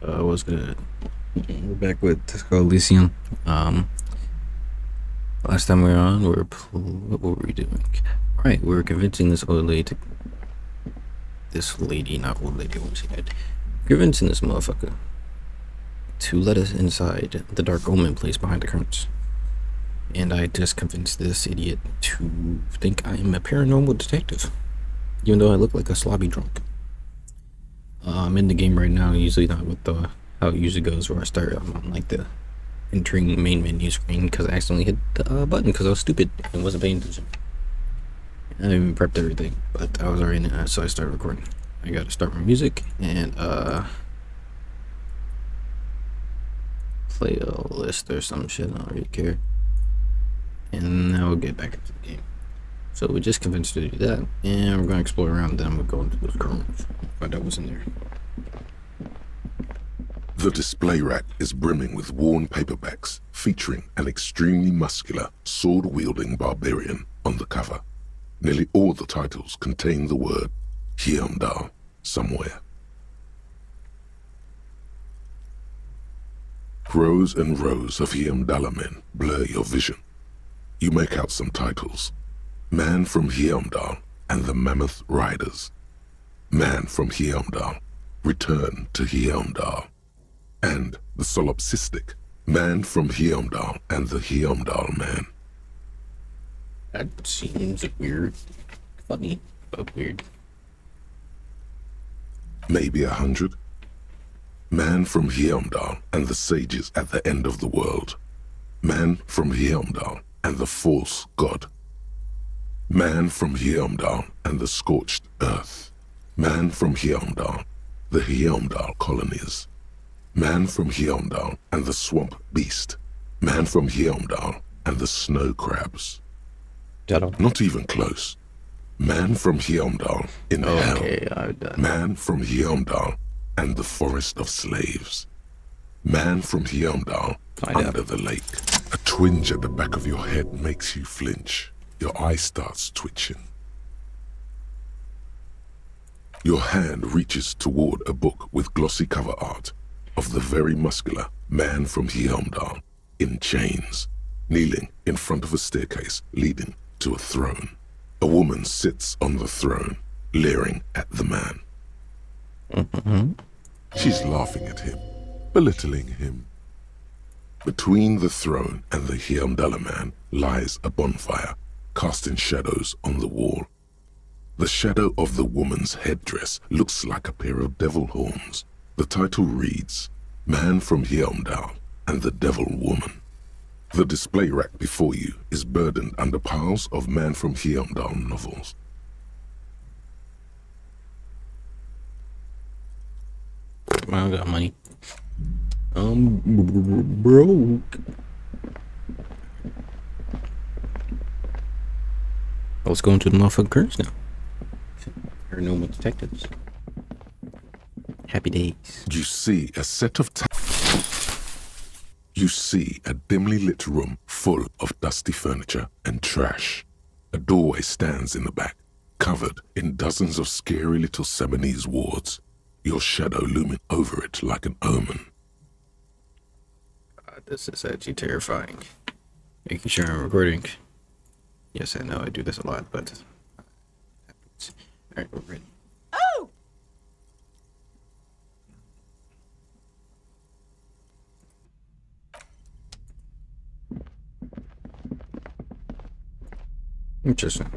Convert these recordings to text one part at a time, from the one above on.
What's good? We're back with Elysium. Last time we were on, what were we doing? Right, we were convincing this lady, not old lady, what she had, convincing this motherfucker to let us inside the dark omen place behind the curtains. And I just convinced this idiot to think I am a paranormal detective, even though I look like a slobby drunk. I'm in the game right now, usually not with how it usually goes, where I start on like the entering main menu screen because I accidentally hit the button because I was stupid and wasn't paying attention. I even prepped everything, but I was already in it, so I started recording. I gotta start my music and play a list or some shit. I don't really care. And now we'll get back into the game. So we just convinced her to do that, and we're gonna explore around. Then we'll go into those rooms, find out what's in there. The display rack is brimming with worn paperbacks featuring an extremely muscular, sword-wielding barbarian on the cover. Nearly all the titles contain the word Hyamdal somewhere. Rows and rows of Hyamdala men blur your vision. You make out some titles. Man from Hyamdal and the Mammoth Riders. Man from Hyamdal, Return to Hyamdal. And the solipsistic Man from Hyamdal and the Hyamdal Man. That seems weird. Funny, but weird. Maybe 100. Man from Hyamdal and the sages at the end of the world. Man from Hyamdal and the false god. Man from Hyamdal and the scorched earth. Man from Hyamdal, the Hyamdal colonies. Man from Hyamdal and the swamp beast. Man from Hyamdal and the snow crabs. Not even close. Man from Hyamdal in hell. I've done. Man from Hyamdal and the forest of slaves. Man from Hyamdal under the lake. A twinge at the back of your head makes you flinch. Your eye starts twitching. Your hand reaches toward a book with glossy cover art of the very muscular Man from Hyamdal in chains, kneeling in front of a staircase leading to a throne. A woman sits on the throne, leering at the man. She's laughing at him, belittling him. Between the throne and the Hyamdala man lies a bonfire, casting shadows on the wall. The shadow of the woman's headdress looks like a pair of devil horns. The title reads, Man from Hyamdal and the Devil Woman. The display rack before you is burdened under piles of Man from Hyamdal novels. I don't got money. Broke. Let's go into the motherfucking curtains now. Paranormal detectives. Happy days. You see a set of You see a dimly lit room full of dusty furniture and trash. A doorway stands in the back, covered in dozens of scary little Seminese wards, your shadow looming over it like an omen. This is actually terrifying. Making sure I'm recording. Yes, I know I do this a lot, but alright, we're ready. Oh! Interesting.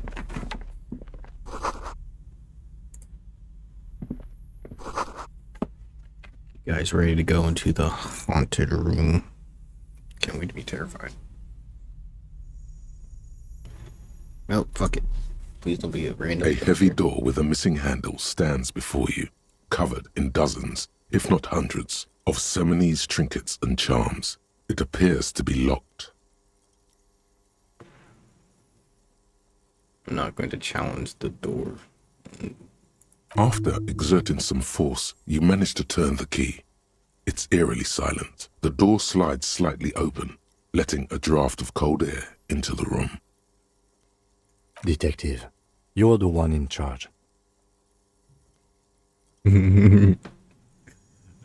You guys ready to go into the haunted room? Can't wait to be terrified. Well, fuck it. Please don't be a random. A heavy door with a missing handle stands before you, covered in dozens, if not hundreds, of Seminese trinkets and charms. It appears to be locked. I'm not going to challenge the door. After exerting some force, you manage to turn the key. It's eerily silent. The door slides slightly open, letting a draft of cold air into the room. Detective, you're the one in charge.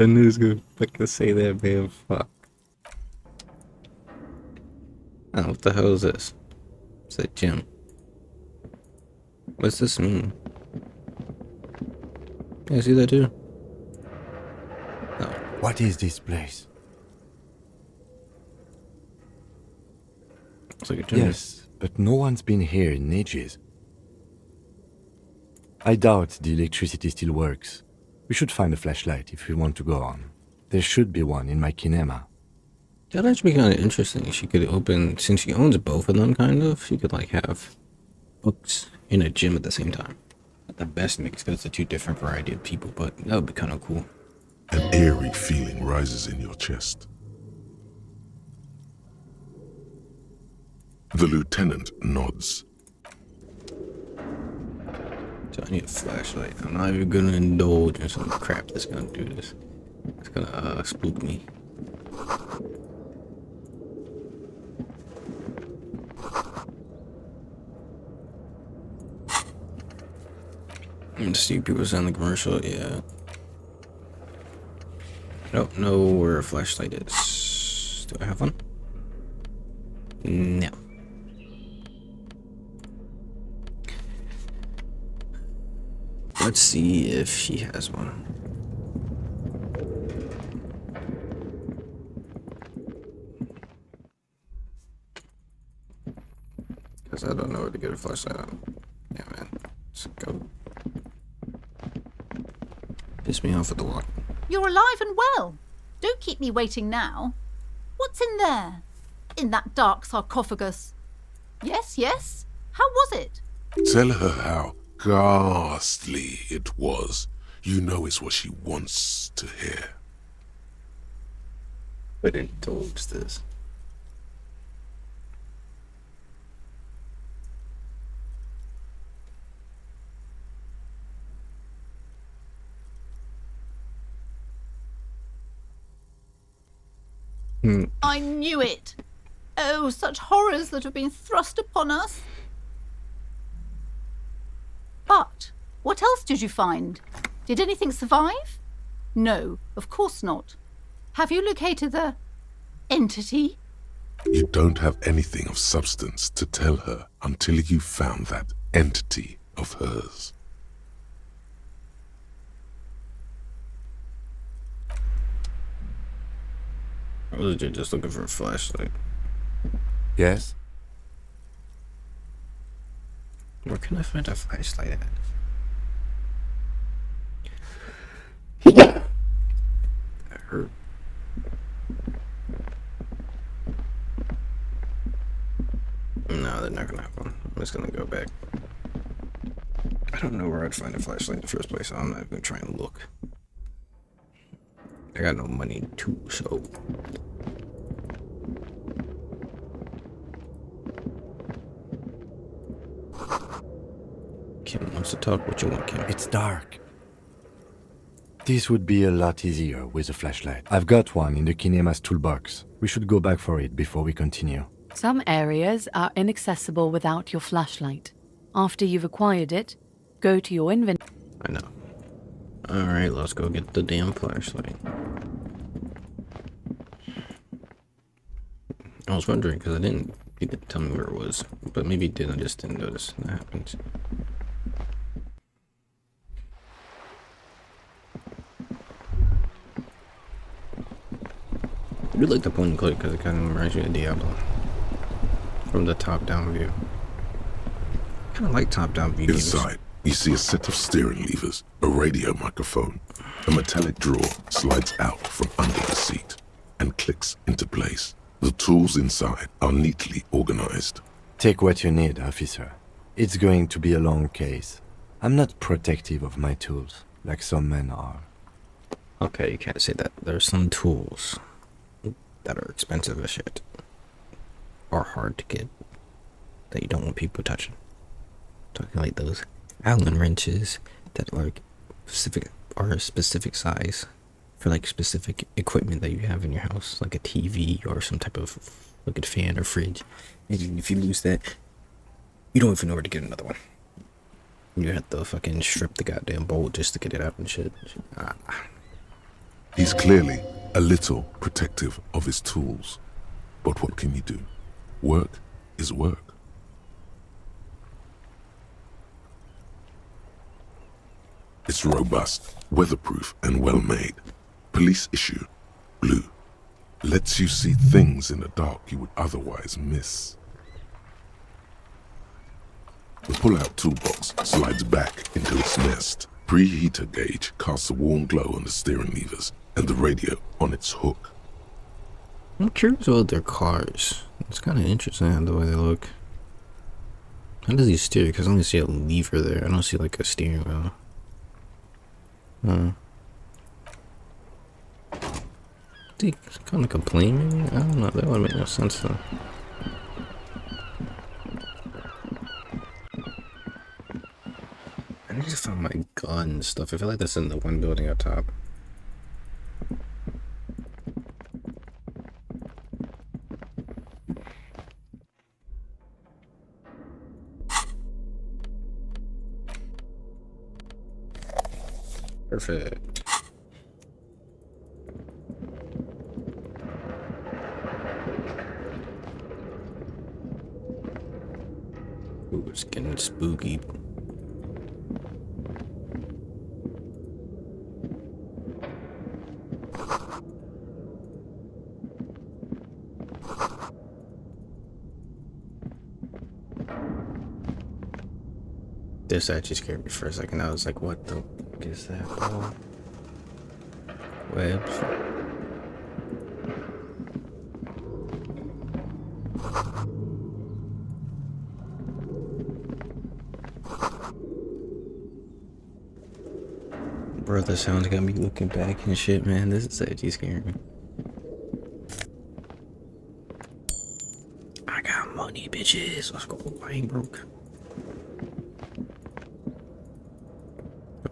I knew he was gonna fucking say that, man. Fuck. Oh, what the hell is this? It's a gym. What's this mean? Yeah, see that too? Oh, What is this place? it's like a gym. Yes, but no one's been here in ages. I doubt the electricity still works. We should find a flashlight if we want to go on. There should be one in my kinema. That'd actually be kind of interesting. She could open, since she owns both of them, kind of, she could like have books in a gym at the same time. Not the best mix because it's a two different variety of people, but that would be kind of cool. An eerie feeling rises in your chest. The lieutenant nods. So I need a flashlight. I'm not even gonna indulge in some crap that's gonna do this. It's gonna spook me. And see people saying the commercial, yeah. I don't know where a flashlight is. Do I have one? No. Let's see if she has one. Because I don't know where to get a flashlight on. Yeah, man. Let's go. Piss me off with the walk. You're alive and well. Don't keep me waiting now. What's in there? In that dark sarcophagus? Yes, yes. How was it? Tell her how ghastly it was. You know it's what she wants to hear. But indulge this. I knew it. Oh, such horrors that have been thrust upon us. But what else did you find? Did anything survive? No, of course not. Have you located the entity? You don't have anything of substance to tell her until you found that entity of hers. I was legit just looking for a flashlight. Yes? Where can I find a flashlight at? That hurt. No, they're not gonna have one. I'm just gonna go back. I don't know where I'd find a flashlight in the first place, so I'm not gonna try and look. I got no money too, so. Kim wants to talk. What you want, Kim? It's dark. This would be a lot easier with a flashlight. I've got one in the kinema's toolbox. We should go back for it before we continue. Some areas are inaccessible without your flashlight. After you've acquired it, go to your inventory. I know. Alright, let's go get the damn flashlight. I was wondering because he didn't tell me where it was, but maybe he did. I just didn't notice. That happens. I do like the point and click because it kind of reminds me of Diablo from the top-down view. Kind of like top-down view games. Inside, you see a set of steering levers, a radio microphone. A metallic drawer slides out from under the seat and clicks into place. The tools inside are neatly organized. Take what you need, officer. It's going to be a long case. I'm not protective of my tools, like some men are. Okay, you can't say that. There's some tools that are expensive as shit, or hard to get, that you don't want people touching. Talking like those Allen wrenches that are a specific size for like specific equipment that you have in your house, like a TV or some type of fucking fan or fridge. And if you lose that, you don't even know where to get another one. You have to fucking strip the goddamn bolt just to get it out and shit. The He's clearly a little protective of his tools. But what can you do? Work is work. It's robust, weatherproof, and well-made. Police issue, blue. Lets you see things in the dark you would otherwise miss. The pull-out toolbox slides back into its nest. Preheater gauge casts a warm glow on the steering levers and the radio on its hook. I'm curious about their cars. It's kind of interesting the way they look. How does he steer? Because I only see a lever there. I don't see like a steering wheel. They kind of like a plane, maybe? I don't know. That would make no sense though. I need to find my gun and stuff. I feel like that's in the one building up top. Perfect. Ooh, it's getting spooky. This actually scared me for a second. I was like, what the fuck is that, bro? Webs. Bro, the sounds got me looking back and shit, man. This is actually scaring me. I got money, bitches. Let's go. I ain't broke.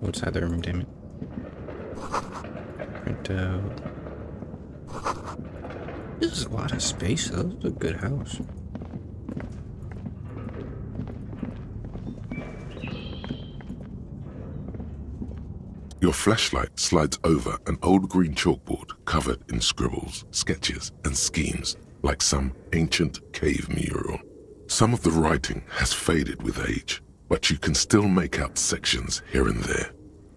Go inside the room, damn it. Print out. This is a lot of space, though. This is a good house. Your flashlight slides over an old green chalkboard covered in scribbles, sketches, and schemes like some ancient cave mural. Some of the writing has faded with age, but you can still make out sections here and there.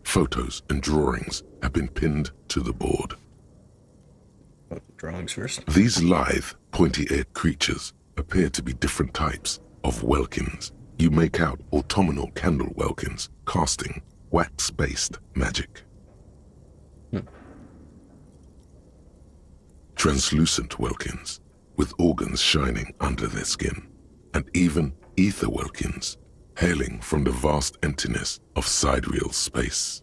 Photos and drawings have been pinned to the board. Drawings first. These lithe, pointy-eared creatures appear to be different types of welkins. You make out autumnal candle welkins casting wax-based magic. Translucent welkins with organs shining under their skin, and even ether welkins hailing from the vast emptiness of sidereal space.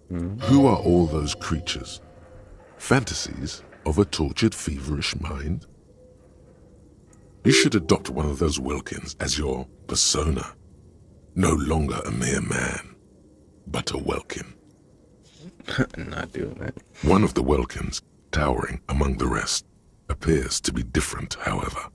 Who are all those creatures? Fantasies of a tortured, feverish mind? You should adopt one of those welkins as your persona. No longer a mere man, but a welkin. Not doing that. One of the welkins, towering among the rest, appears to be different, however.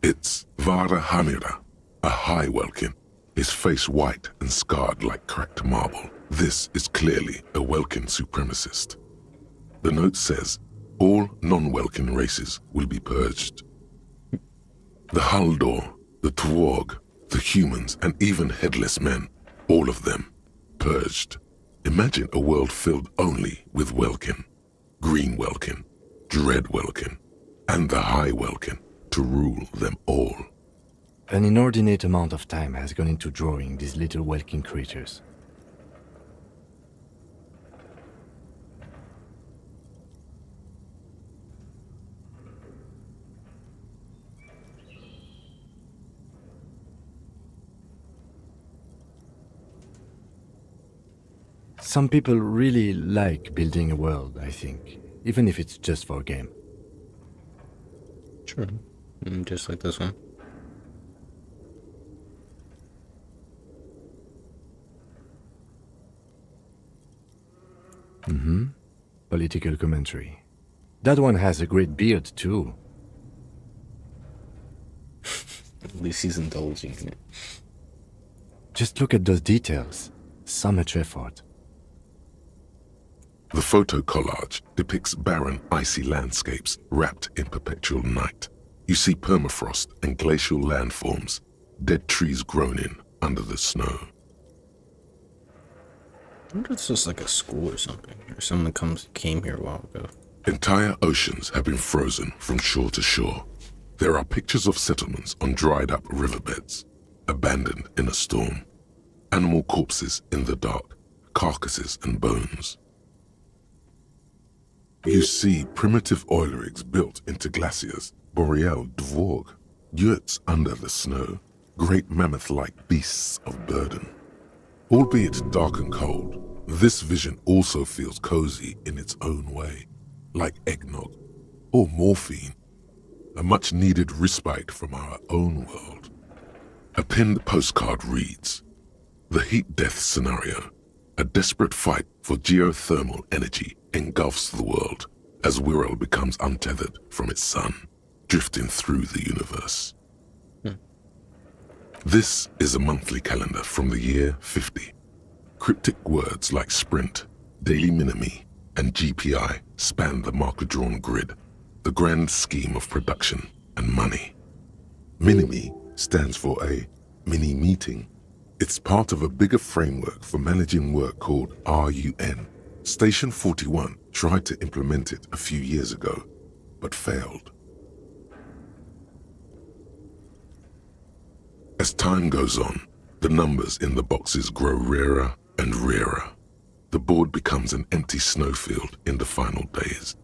It's Vara Hamira, a high welkin, his face white and scarred like cracked marble. This is clearly a welkin supremacist. The note says, all non-welkin races will be purged. The Haldor, the Twarg, the humans, and even headless men, all of them, purged. Imagine a world filled only with welkin, green welkin, dread welkin, and the high welkin to rule them all. An inordinate amount of time has gone into drawing these little welkin creatures. Some people really like building a world, I think, even if it's just for a game. Sure. Just like this one. Political commentary. That one has a great beard, too. At least he's indulging in it. Just look at those details. So much effort. The photo collage depicts barren, icy landscapes wrapped in perpetual night. You see permafrost and glacial landforms, dead trees grown in under the snow. I wonder if it's just like a school or something, or someone came here a while ago. Entire oceans have been frozen from shore to shore. There are pictures of settlements on dried-up riverbeds, abandoned in a storm. Animal corpses in the dark, carcasses and bones. You see primitive oil rigs built into glaciers, boreal dvorg, yurts under the snow, great mammoth-like beasts of burden. Albeit dark and cold, this vision also feels cozy in its own way, like eggnog or morphine, a much-needed respite from our own world. A pinned postcard reads, "The heat death scenario, a desperate fight for geothermal energy engulfs the world as Wirral becomes untethered from its sun, drifting through the universe." This is a monthly calendar from the year 50. Cryptic words like sprint, daily minimi, and GPI span the marker-drawn grid, the grand scheme of production and money. Minimi stands for a mini-meeting. It's part of a bigger framework for managing work called RUN. Station 41 tried to implement it a few years ago, but failed. As time goes on, the numbers in the boxes grow rarer and rarer. The board becomes an empty snowfield in the final days.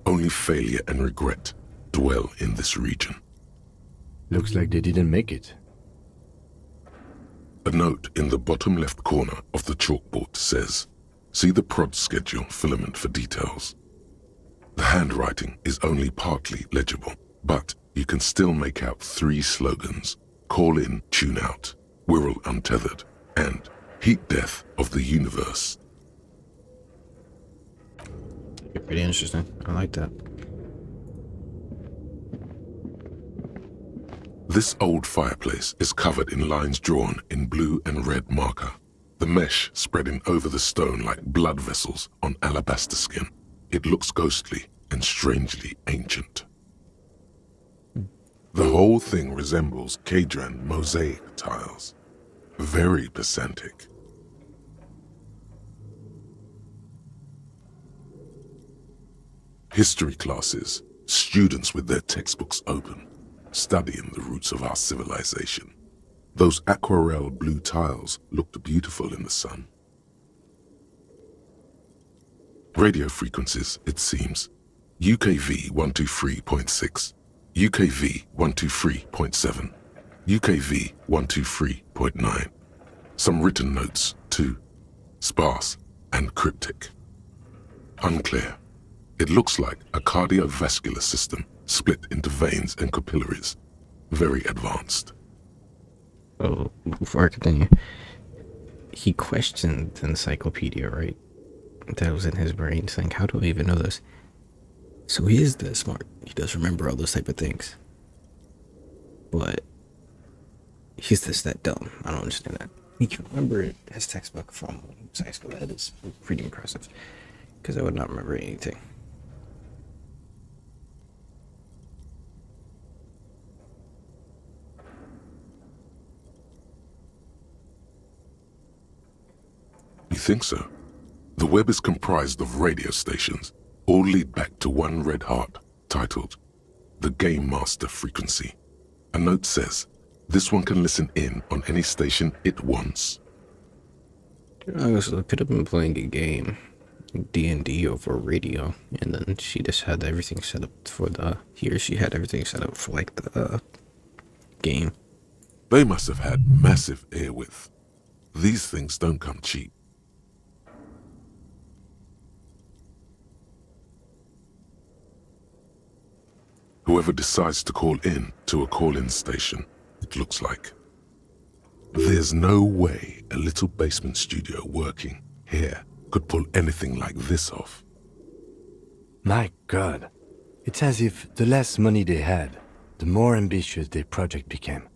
Only failure and regret dwell in this region. Looks like they didn't make it. A note in the bottom left corner of the chalkboard says, "See the prod schedule filament for details." The handwriting is only partly legible, but you can still make out 3 slogans: "Call in, tune out," "Wirral untethered," and "Heat death of the universe." Pretty interesting. I like that. This old fireplace is covered in lines drawn in blue and red marker, the mesh spreading over the stone like blood vessels on alabaster skin. It looks ghostly and strangely ancient. The whole thing resembles Kadran mosaic tiles. Very pesantic. History classes, students with their textbooks open, studying the roots of our civilization. Those aquarelle blue tiles looked beautiful in the sun. Radio frequencies, it seems. UKV 123.6, UKV 123.7, UKV 123.9. Some written notes, too. Sparse and cryptic. Unclear. It looks like a cardiovascular system split into veins and capillaries. Very advanced. Oh, before I continue, he questioned the encyclopedia, right? That was in his brain, saying, how do I even know this? So he is that smart. He does remember all those type of things. But he's just that dumb. I don't understand that. He can remember his textbook from high school. That is pretty impressive. Because I would not remember anything. You think so? The web is comprised of radio stations, all lead back to one red heart, titled the Game Master Frequency. A note says, this one can listen in on any station it wants. So I could have been playing a game, D&D over radio, and then she just had everything set up for he or she had everything set up for like the game. They must have had massive airwidth. These things don't come cheap. Whoever decides to call in to a call-in station, it looks like. There's no way a little basement studio working here could pull anything like this off. My God. It's as if the less money they had, the more ambitious their project became.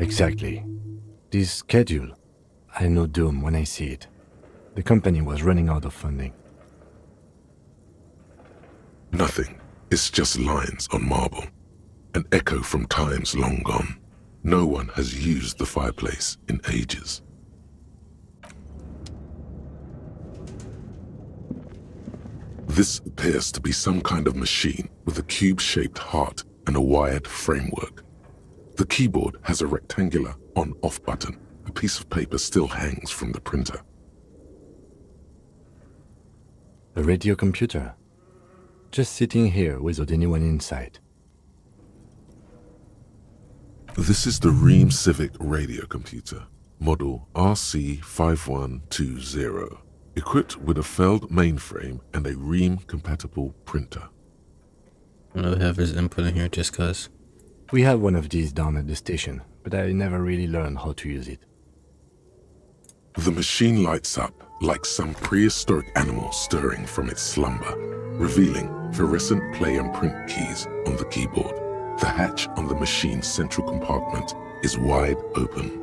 Exactly. This schedule, I know doom when I see it. The company was running out of funding. Nothing. It's just lines on marble. An echo from times long gone. No one has used the fireplace in ages. This appears to be some kind of machine with a cube-shaped heart and a wired framework. The keyboard has a rectangular on-off button. A piece of paper still hangs from the printer. A radio computer. Just sitting here without anyone inside. This is the Ream Civic radio computer, model RC5120, equipped with a Feld mainframe and a Ream-compatible printer. I'm gonna have his input in here just cause. We have one of these down at the station, but I never really learned how to use it. The machine lights up like some prehistoric animal stirring from its slumber, revealing fluorescent play and print keys on the keyboard. The hatch on the machine's central compartment is wide open.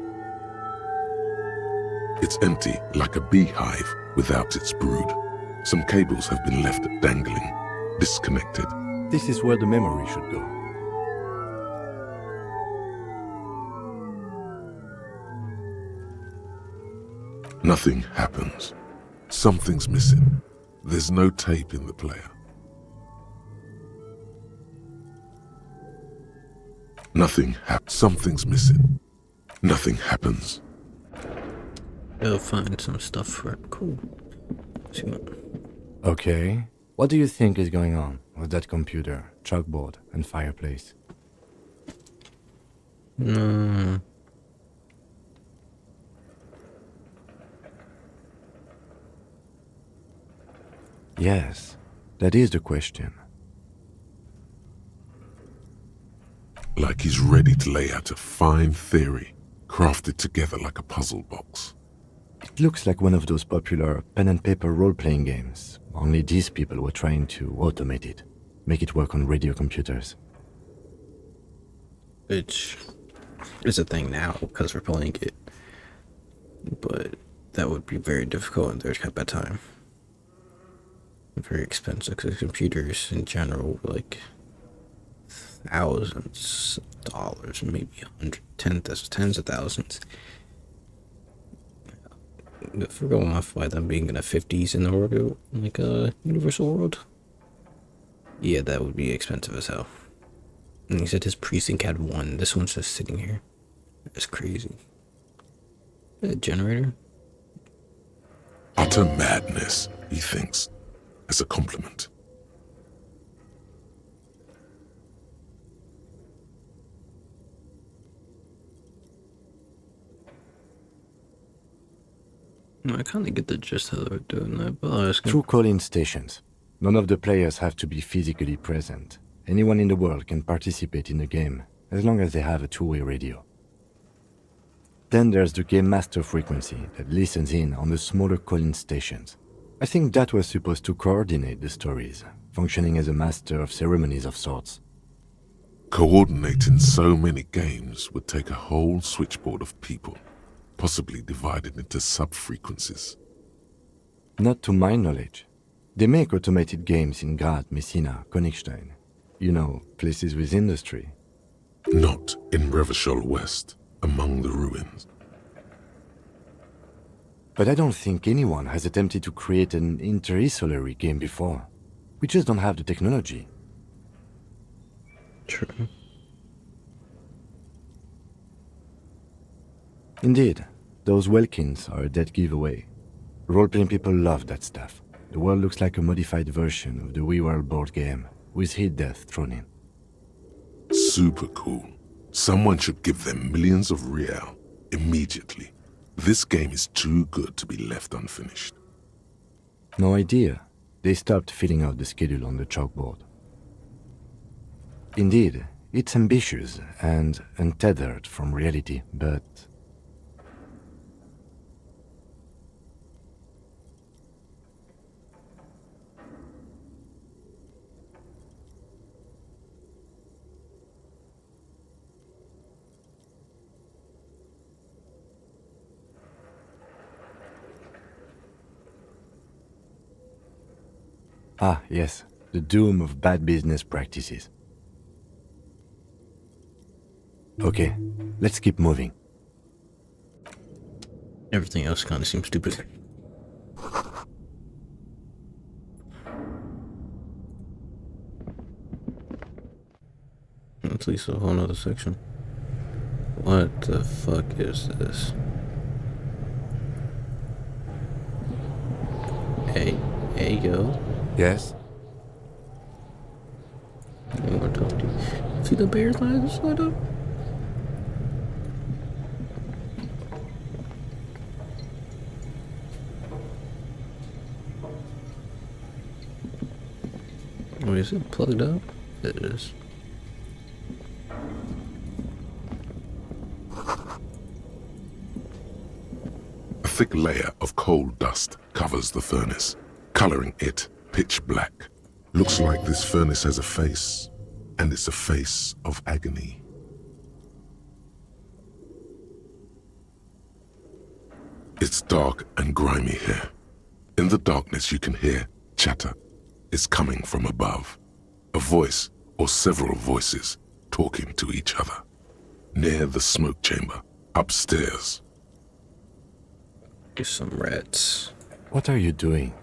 It's empty like a beehive without its brood. Some cables have been left dangling, disconnected. This is where the memory should go. Nothing happens. Something's missing. There's no tape in the player. Something's missing. Nothing happens. I'll find some stuff for it. Cool. See what? Okay. What do you think is going on with that computer, chalkboard, and fireplace? Yes, that is the question. Like he's ready to lay out a fine theory, crafted together like a puzzle box. It looks like one of those popular pen and paper role-playing games, only these people were trying to automate it, make it work on radio computers. Which is a thing now because we're playing it. But that would be very difficult and there's at that time. Very expensive because computers in general were like thousands of dollars, maybe tens of thousands. If we're going off by them being in the 50s in the world, like a universal world, yeah, that would be expensive as hell. And he said his precinct had one. This one's just sitting here. That's crazy. A generator? Utter madness, he thinks, as a compliment. I kind of get the gist how they're doing that, but I'll ask him. Through call-in stations. None of the players have to be physically present. Anyone in the world can participate in the game, as long as they have a two-way radio. Then there's the game master frequency that listens in on the smaller call-in stations. I think that was supposed to coordinate the stories, functioning as a master of ceremonies of sorts. Coordinating so many games would take a whole switchboard of people, possibly divided into sub-frequencies. Not to my knowledge. They make automated games in Graz, Messina, Königstein. You know, places with industry. Not in Revachol West, among the ruins. But I don't think anyone has attempted to create an interinsulary game before. We just don't have the technology. True. Indeed, those Welkins are a dead giveaway. Role-playing people love that stuff. The world looks like a modified version of the WeWorld board game, with hit death thrown in. Super cool. Someone should give them millions of real immediately. This game is too good to be left unfinished. No idea. They stopped filling out the schedule on the chalkboard. Indeed, it's ambitious and untethered from reality, but... Ah, yes. The doom of bad business practices. Okay, let's keep moving. Everything else kind of seems stupid. At least a whole nother section. What the fuck is this? Hey, yo. Yes? I want to talk to you. See the bear's eyes light up? Oh, is it plugged up? It is. A thick layer of coal dust covers the furnace, coloring it pitch black. Looks like this furnace has a face, and it's a face of agony. It's dark and grimy here. In the darkness you can hear chatter. It's coming from above. A voice or several voices talking to each other. Near the smoke chamber, upstairs. There's some rats. What are you doing?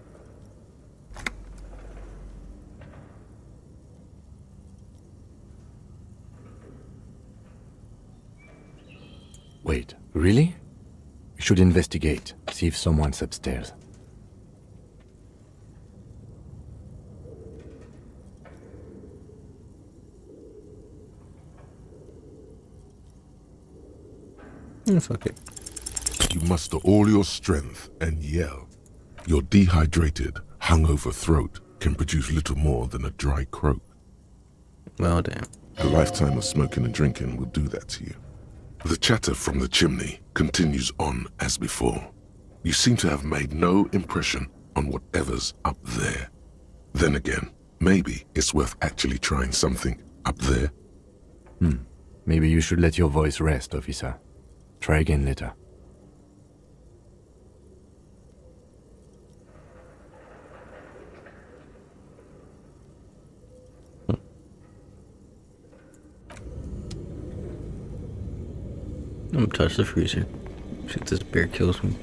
Wait, really? We should investigate, see if someone's upstairs. Fuck it. You muster all your strength and yell. Your dehydrated, hungover throat can produce little more than a dry croak. Well, damn. A lifetime of smoking and drinking will do that to you. The chatter from the chimney continues on as before. You seem to have made no impression on whatever's up there. Then again, maybe it's worth actually trying something up there. Maybe you should let your voice rest, officer. Try again later. I'm gonna touch the freezer. See if this bear kills me.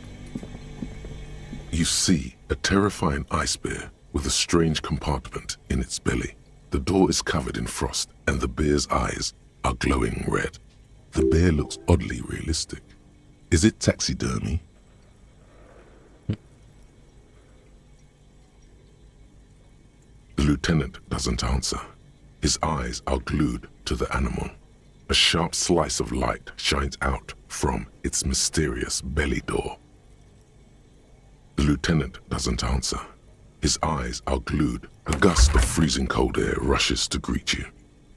You see a terrifying ice bear with a strange compartment in its belly. The door is covered in frost and the bear's eyes are glowing red. The bear looks oddly realistic. Is it taxidermy? The lieutenant doesn't answer. His eyes are glued to the animal. A sharp slice of light shines out from its mysterious belly door. The lieutenant doesn't answer. His eyes are glued. A gust of freezing cold air rushes to greet you.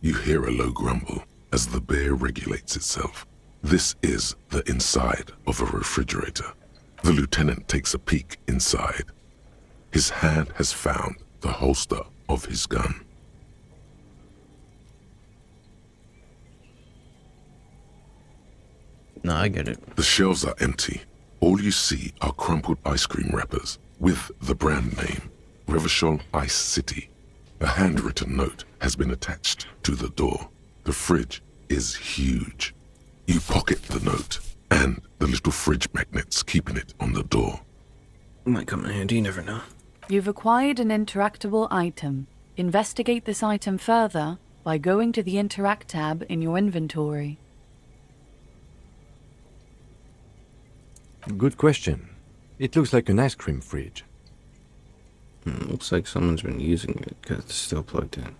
You hear a low grumble as the bear regulates itself. This is the inside of a refrigerator. The lieutenant takes a peek inside. His hand has found the holster of his gun. No, I get it. The shelves are empty. All you see are crumpled ice cream wrappers with the brand name, Revachol Ice City. A handwritten note has been attached to the door. The fridge is huge. You pocket the note and the little fridge magnets keeping it on the door. Might come in handy, you never know. You've acquired an interactable item. Investigate this item further by going to the Interact tab in your inventory. Good question. It looks like an ice cream fridge. Looks like someone's been using it because it's still plugged in.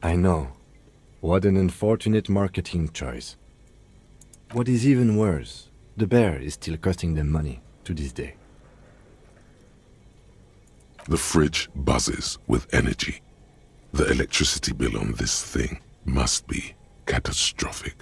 I know. What an unfortunate marketing choice. What is even worse, the bear is still costing them money to this day. The fridge buzzes with energy. The electricity bill on this thing must be catastrophic.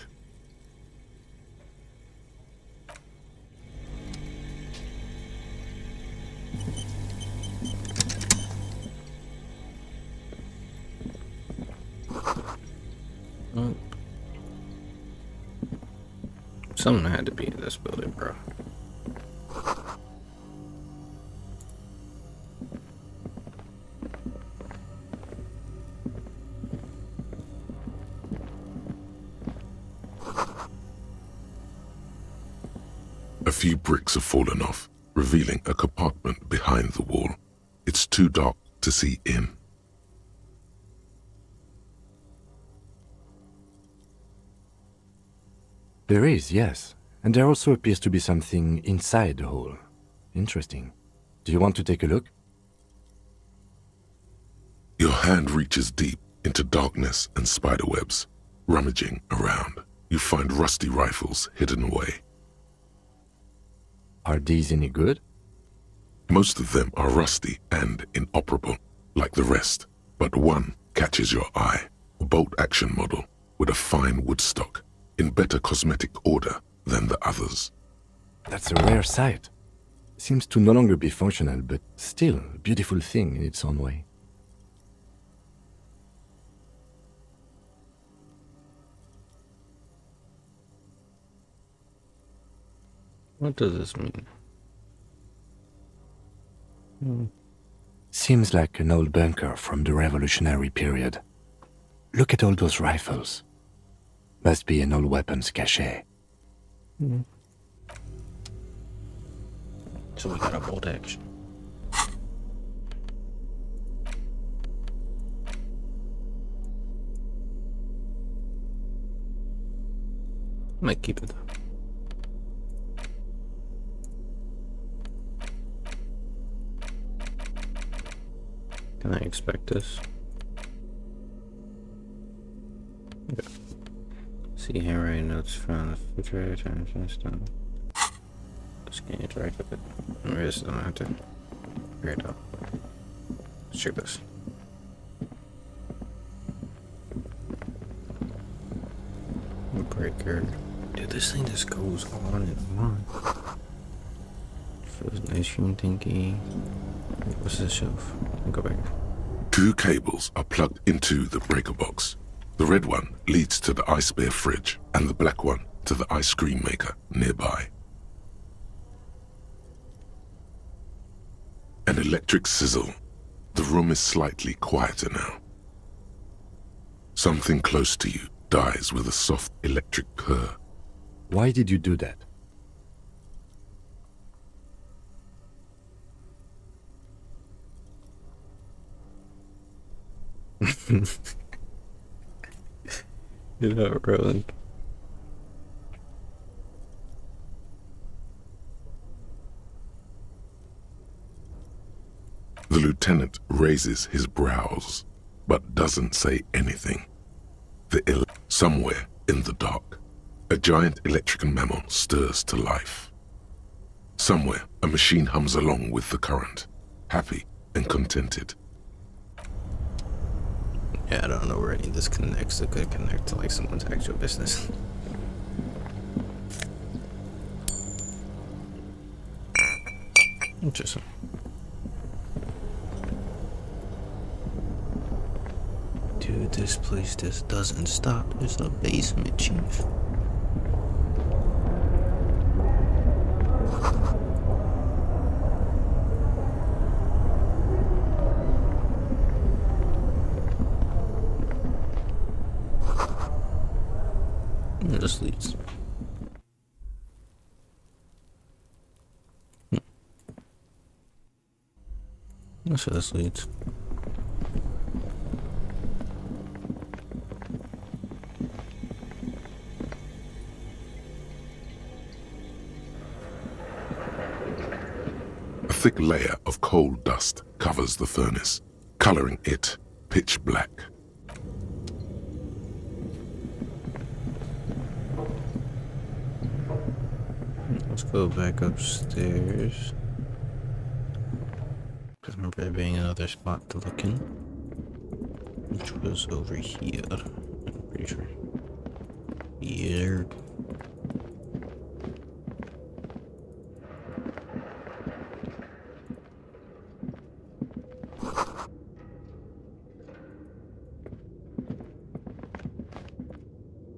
Well, someone had to be in this building, bro. A few bricks have fallen off, revealing a compartment behind the wall. It's too dark to see in. There is, yes. And there also appears to be something inside the hole. Interesting. Do you want to take a look? Your hand reaches deep into darkness and spiderwebs. Rummaging around, you find rusty rifles hidden away. Are these any good? Most of them are rusty and inoperable, like the rest, but one catches your eye. A bolt-action model with a fine wood stock, in better cosmetic order than the others. That's a rare sight. Seems to no longer be functional, but still a beautiful thing in its own way. What does this mean? Seems like an old bunker from the revolutionary period. Look at all those rifles. Must be an old weapons cache. So we got a bolt action. Might keep it though. Can I expect this? Okay. See handwriting notes from the refrigerator time finished done. Just can't interact with it. Maybe this doesn't have to figure it out. Let's check this. Breaker. Dude, this thing just goes on and on. Feels nice, human thinky. What's this shelf? I'll go back. 2 cables are plugged into the breaker box. The red one leads to the ice bear fridge, and the black one to the ice cream maker nearby. An electric sizzle. The room is slightly quieter now. Something close to you dies with a soft electric purr. Why did you do that? You're not rolling. The lieutenant raises his brows, but doesn't say anything. Somewhere in the dark, a giant electrical mammal stirs to life. Somewhere, a machine hums along with the current, happy and contented. Yeah, I don't know where any of this connects. It could connect to like someone's actual business. Interesting. Dude, this place just doesn't stop. There's a basement, chief. Where this leads? That's where this leads. A thick layer of coal dust covers the furnace, coloring it pitch black. Let's go back upstairs. Because remember there being another spot to look in, which was over here. I'm pretty sure. Here.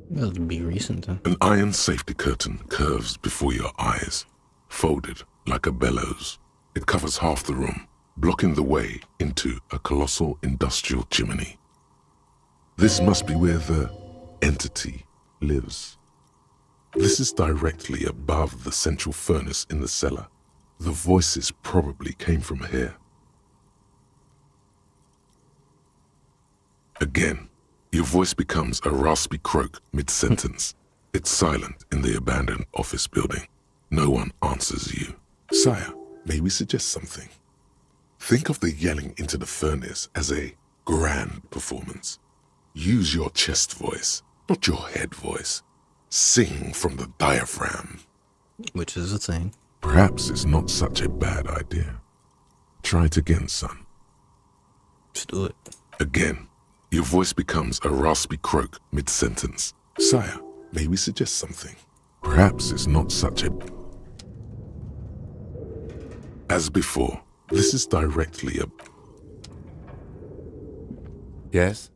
That'll be recent then. An iron safety curtain curves before your eyes, folded like a bellows. It covers half the room, blocking the way into a colossal industrial chimney. This must be where the entity lives. this is directly above the central furnace in the cellar. The voices probably came from here. Again, your voice becomes a raspy croak mid-sentence. It's silent in the abandoned office building. No one answers you. Sire, may we suggest something? Think of the yelling into the furnace as a grand performance. Use your chest voice, not your head voice. Sing from the diaphragm. Which is a thing. Perhaps it's not such a bad idea. Try it again, son. Just do it. Again, your voice becomes a raspy croak mid-sentence. Sire, may we suggest something? Perhaps it's not such a... As before, this is directly a... Yes?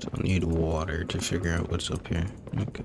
So I need water to figure out what's up here. Okay.